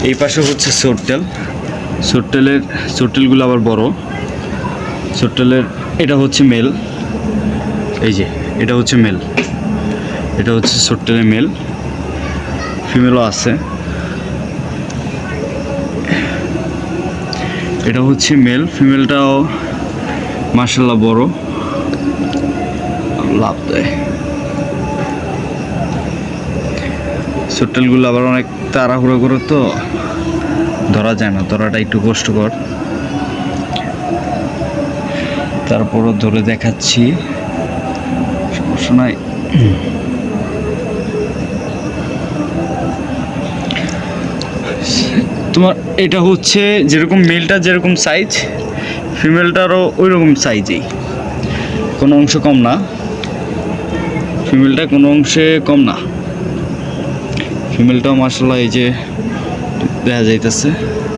এই পাশে হচ্ছে সোটটেল। সোটটেলগুলো আবার বড়। সোটটেলের এটা হচ্ছে মেল, এই যে এটা হচ্ছে মেল, এটা হচ্ছে সোটটেলের মেল। ফিমেলও আছে। এটা হচ্ছে মেল, ফিমেলটাও মাশাআল্লাহ বড়, লাভ দেয়। সোটটেলগুলো আবার অনেক তাড়াহুড়ো করে তো ধরা যায় না, ধরাটা একটু কষ্টকর, তারপরও ধরে দেখাচ্ছি, সমস্যা নাই। তোমার এটা হচ্ছে যেরকম মেলটা যেরকম সাইজ, ফিমেলটারও ওই রকম সাইজেই, কোনো অংশ কম না। ফিমেলটা কোনো অংশে কম না। ফিমেলটাও মাশাআল্লাহ এই যে দেখা যাইতেছে।